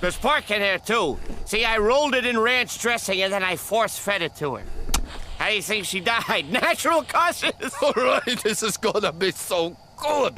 There's pork in here, too. See, I rolled it in ranch dressing and then I force-fed it to her. How do you think she died? Natural causes. All right, this is gonna be so good.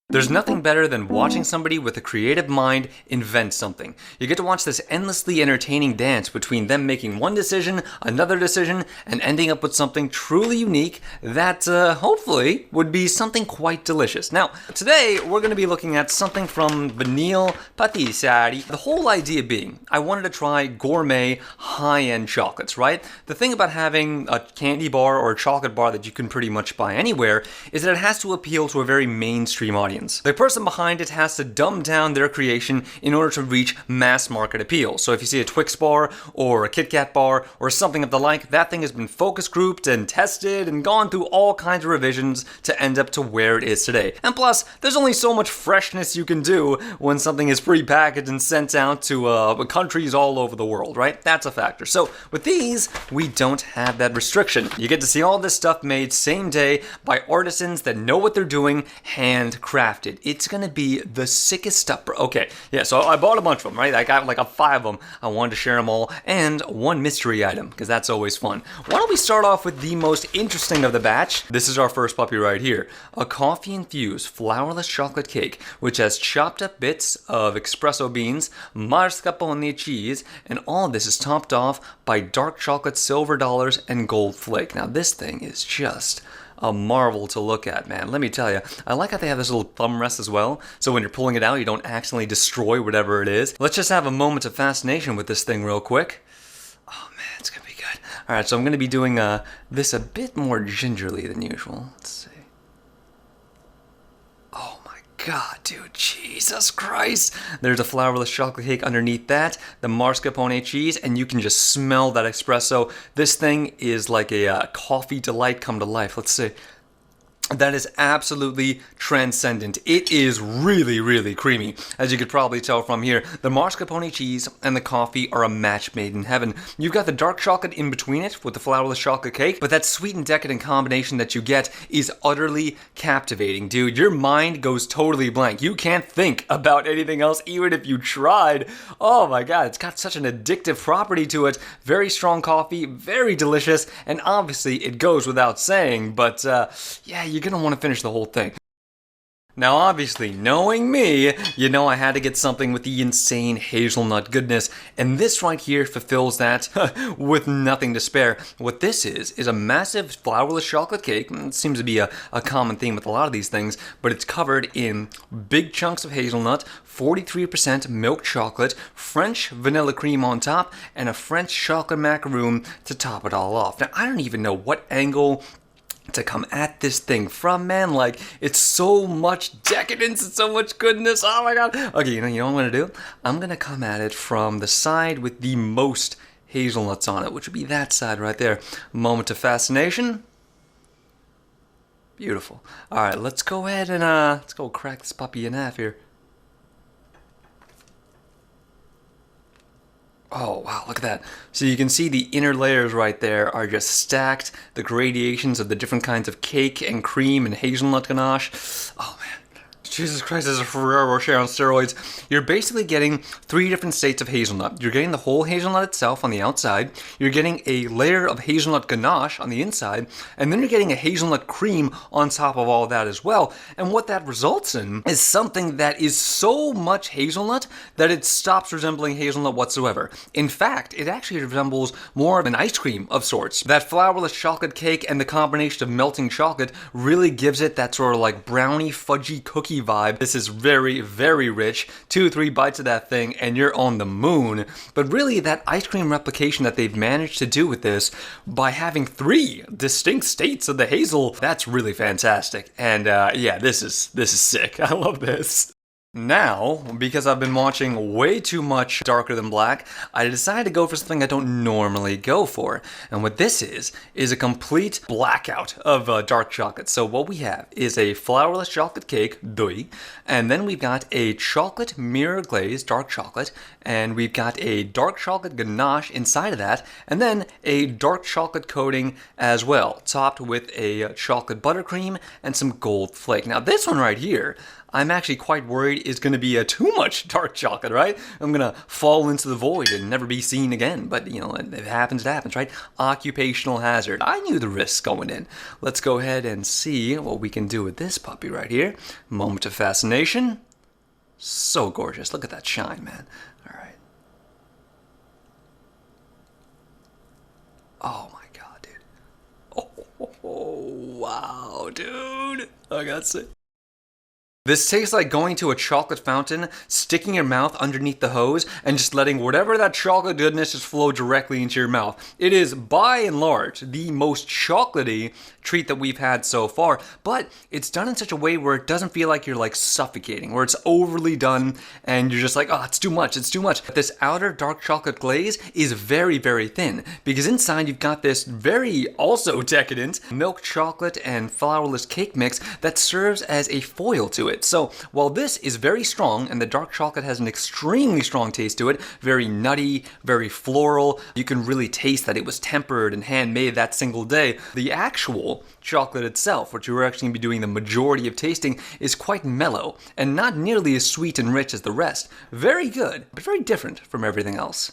There's nothing better than watching somebody with a creative mind invent something. You get to watch this endlessly entertaining dance between them making one decision, another decision, and ending up with something truly unique that hopefully would be something quite delicious. Now, today we're going to be looking at something from Vanille Patisserie. The whole idea being, I wanted to try gourmet, high-end chocolates, right? The thing about having a candy bar or a chocolate bar that you can pretty much buy anywhere is that it has to appeal to a very mainstream audience. The person behind it has to dumb down their creation in order to reach mass market appeal. So if you see a Twix bar or a Kit Kat bar or something of the like, that thing has been focus grouped and tested and gone through all kinds of revisions to end up to where it is today. And plus, there's only so much freshness you can do when something is pre-packaged and sent out to countries all over the world, right? That's a factor. So with these, we don't have that restriction. You get to see all this stuff made same day by artisans that know what they're doing, handcrafted. It's gonna be the sickest stuff. Okay, yeah, so I bought a bunch of them, right? I got like 5 of them. I wanted to share them all, and one mystery item, because that's always fun. Why don't we start off with the most interesting of the batch? This is our first puppy right here. A coffee-infused flourless chocolate cake, which has chopped up bits of espresso beans, mascarpone cheese, and all of this is topped off by dark chocolate silver dollars and gold flake. Now this thing is just a marvel to look at, man. Let me tell you, I like how they have this little thumb rest as well, so when you're pulling it out, you don't accidentally destroy whatever it is. Let's just have a moment of fascination with this thing real quick. Oh man, it's gonna be good. All right, so I'm gonna be doing this a bit more gingerly than usual. Let's see. Oh my God, dude, Jesus Christ. There's a flourless chocolate cake underneath that, the mascarpone cheese, and you can just smell that espresso. This thing is like a coffee delight come to life. Let's see. That is absolutely transcendent. It is really, really creamy. As you could probably tell from here, the mascarpone cheese and the coffee are a match made in heaven. You've got the dark chocolate in between it with the flourless chocolate cake, but that sweet and decadent combination that you get is utterly captivating, dude. Your mind goes totally blank. You can't think about anything else, even if you tried. Oh my God, it's got such an addictive property to it. Very strong coffee, very delicious, and obviously it goes without saying, but yeah, you're gonna want to finish the whole thing. Now obviously, knowing me, you know I had to get something with the insane hazelnut goodness, and this right here fulfills that with nothing to spare. What this is a massive flourless chocolate cake. It seems to be a common theme with a lot of these things, but it's covered in big chunks of hazelnut, 43% milk chocolate, French vanilla cream on top, and a French chocolate macaroon to top it all off. Now I don't even know what angle to come at this thing from, man. Like, it's so much decadence and so much goodness. Oh my God. Okay, you know what I'm gonna do? I'm gonna come at it from the side with the most hazelnuts on it, which would be that side right there. Moment of fascination. Beautiful. All right, let's go ahead and let's go crack this puppy in half here. Oh, wow, look at that. So you can see the inner layers right there are just stacked, the gradations of the different kinds of cake and cream and hazelnut ganache. Oh, man. Jesus Christ, this is a Ferrero Rocher on steroids. You're basically getting 3 different states of hazelnut. You're getting the whole hazelnut itself on the outside, you're getting a layer of hazelnut ganache on the inside, and then you're getting a hazelnut cream on top of all of that as well. And what that results in is something that is so much hazelnut that it stops resembling hazelnut whatsoever. In fact, it actually resembles more of an ice cream of sorts. That flourless chocolate cake and the combination of melting chocolate really gives it that sort of like brownie fudgy cookie vibe. This is very, very rich. 2-3 bites of that thing and you're on the moon. But really, that ice cream replication that they've managed to do with this by having 3 distinct states of the hazel, that's really fantastic. And yeah, this is sick. I love this. Now, because I've been watching way too much Darker Than Black, I decided to go for something I don't normally go for. And what this is a complete blackout of dark chocolate. So what we have is a flourless chocolate cake, doi, and then we've got a chocolate mirror glaze, dark chocolate, and we've got a dark chocolate ganache inside of that, and then a dark chocolate coating as well, topped with a chocolate buttercream and some gold flake. Now this one right here, I'm actually quite worried is going to be too much dark chocolate, right? I'm going to fall into the void and never be seen again. But, you know, if it happens, right? Occupational hazard. I knew the risks going in. Let's go ahead and see what we can do with this puppy right here. Moment of fascination. So gorgeous. Look at that shine, man. All right. Oh my god, dude. Oh, wow, dude. I gotta say. This tastes like going to a chocolate fountain, sticking your mouth underneath the hose, and just letting whatever that chocolate goodness just flow directly into your mouth. It is, by and large, the most chocolatey treat that we've had so far, but it's done in such a way where it doesn't feel like you're like suffocating, where it's overly done, and you're just like, oh, it's too much, it's too much. This outer dark chocolate glaze is very, very thin, because inside you've got this very, also decadent, milk chocolate and flourless cake mix that serves as a foil to it. So while this is very strong and the dark chocolate has an extremely strong taste to it, very nutty, very floral, you can really taste that it was tempered and handmade that single day. The actual chocolate itself, which you're actually going to be doing the majority of tasting, is quite mellow and not nearly as sweet and rich as the rest. Very good, but very different from everything else.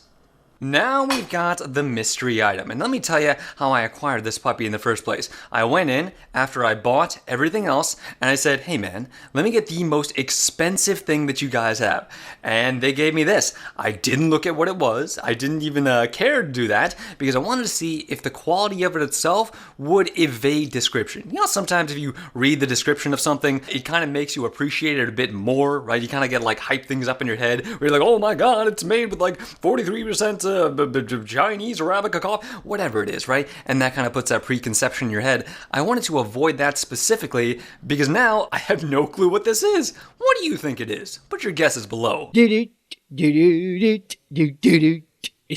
Now we've got the mystery item, and let me tell you how I acquired this puppy in the first place. I went in after I bought everything else, and I said, hey man, let me get the most expensive thing that you guys have. And they gave me this. I didn't look at what it was. I didn't even care to do that, because I wanted to see if the quality of it itself would evade description. You know, sometimes if you read the description of something, it kind of makes you appreciate it a bit more, right? You kind of get like hype things up in your head, where you're like, oh my god, it's made with like 43% Chinese Arabica coffee, whatever it is, right? And that kind of puts that preconception in your head. I wanted to avoid that specifically because now I have no clue what this is. What do you think it is? Put your guesses below. It's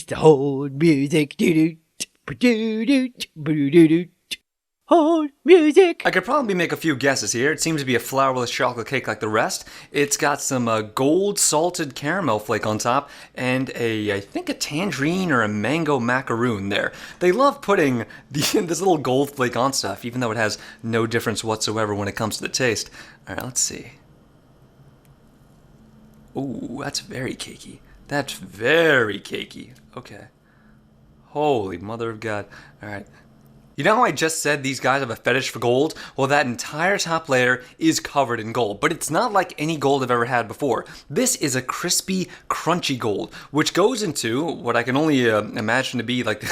the whole music. Hold music. I could probably make a few guesses here. It seems to be a flourless chocolate cake like the rest. It's got some gold salted caramel flake on top and I think a tangerine or a mango macaroon there. They love putting this little gold flake on stuff, even though it has no difference whatsoever when it comes to the taste. All right, let's see. Ooh, that's very cakey. That's very cakey. Okay. Holy mother of God. All right. You know how I just said these guys have a fetish for gold? Well, that entire top layer is covered in gold, but it's not like any gold I've ever had before. This is a crispy, crunchy gold, which goes into what I can only imagine to be like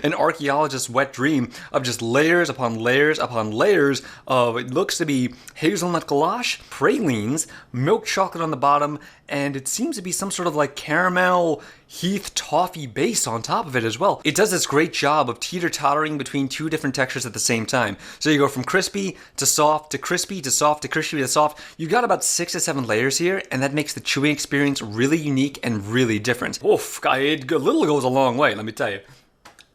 an archaeologist's wet dream of just layers upon layers upon layers of, it looks to be hazelnut ganache, pralines, milk chocolate on the bottom, and it seems to be some sort of like caramel Heath toffee base on top of it as well. It does this great job of teeter-tottering between two different textures at the same time. So you go from crispy to soft to crispy to soft to crispy to soft. You got about 6 to 7 layers here, and that makes the chewing experience really unique and really different. Oof, it a little goes a long way, let me tell you.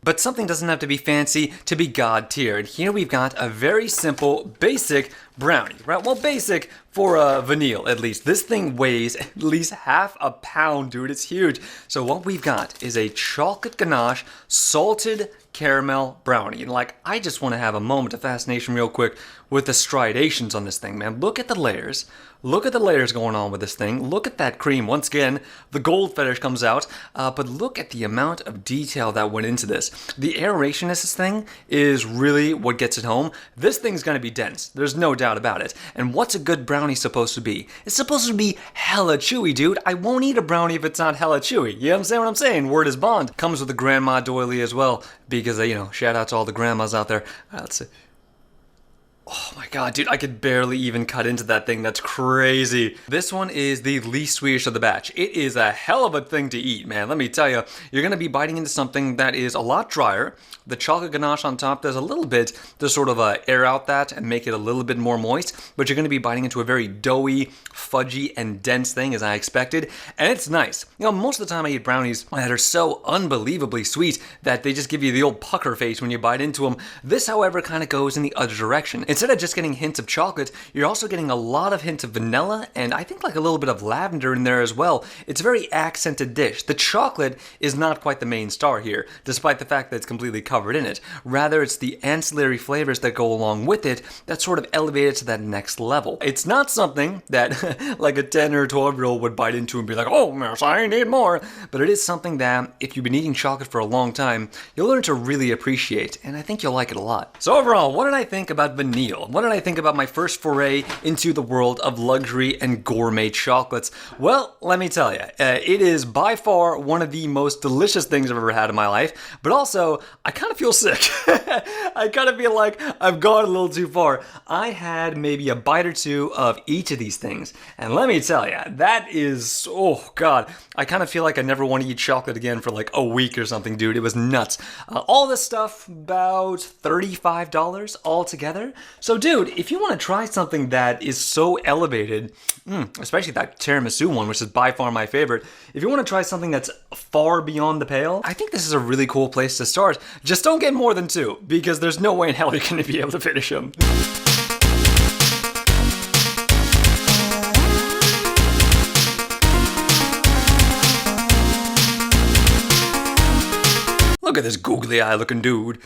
But something doesn't have to be fancy to be god tier. And here we've got a very simple, basic brownie, right? Well, basic for vanille, at least. This thing weighs at least half a pound, dude. It's huge. So what we've got is a chocolate ganache salted caramel brownie. And like, I just want to have a moment of fascination real quick with the striations on this thing, man. Look at the layers. Look at the layers going on with this thing. Look at that cream. Once again, the gold fetish comes out. But look at the amount of detail that went into this. The aeration of this thing is really what gets it home. This thing's going to be dense. There's no doubt about it. And what's a good brownie supposed to be? It's supposed to be hella chewy, dude. I won't eat a brownie if it's not hella chewy. You know what I'm saying? Word is bond. Comes with a grandma doily as well. Because, you know, shout out to all the grandmas out there. Let's see. Oh my god, dude, I could barely even cut into that thing. That's crazy. This one is the least sweetish of the batch. It is a hell of a thing to eat, man. Let me tell you, you're going to be biting into something that is a lot drier. The chocolate ganache on top does a little bit to sort of air out that and make it a little bit more moist, but you're going to be biting into a very doughy, fudgy, and dense thing as I expected, and it's nice. You know, most of the time I eat brownies that are so unbelievably sweet that they just give you the old pucker face when you bite into them. This, however, kind of goes in the other direction. instead of just getting hints of chocolate, you're also getting a lot of hints of vanilla, and I think like a little bit of lavender in there as well. It's a very accented dish. The chocolate is not quite the main star here, despite the fact that it's completely covered in it. Rather, it's the ancillary flavors that go along with it that sort of elevate it to that next level. It's not something that like a 10 or 12-year-old would bite into and be like, oh, yes, I need more. But it is something that, if you've been eating chocolate for a long time, you'll learn to really appreciate, and I think you'll like it a lot. So overall, what did I think about vanille? What did I think about my first foray into the world of luxury and gourmet chocolates? Well, let me tell you, it is by far one of the most delicious things I've ever had in my life, but also, I kind of feel sick. I kind of feel like I've gone a little too far. I had maybe a bite or two of each of these things, and let me tell you, that is, oh god, I kind of feel like I never want to eat chocolate again for like a week or something, dude. It was nuts. All this stuff, about $35 altogether. So dude, if you want to try something that is so elevated, especially that tiramisu one, which is by far my favorite, if you want to try something that's far beyond the pale, I think this is a really cool place to start. Just don't get more than 2, because there's no way in hell you're going to be able to finish them. Look at this googly eye looking dude.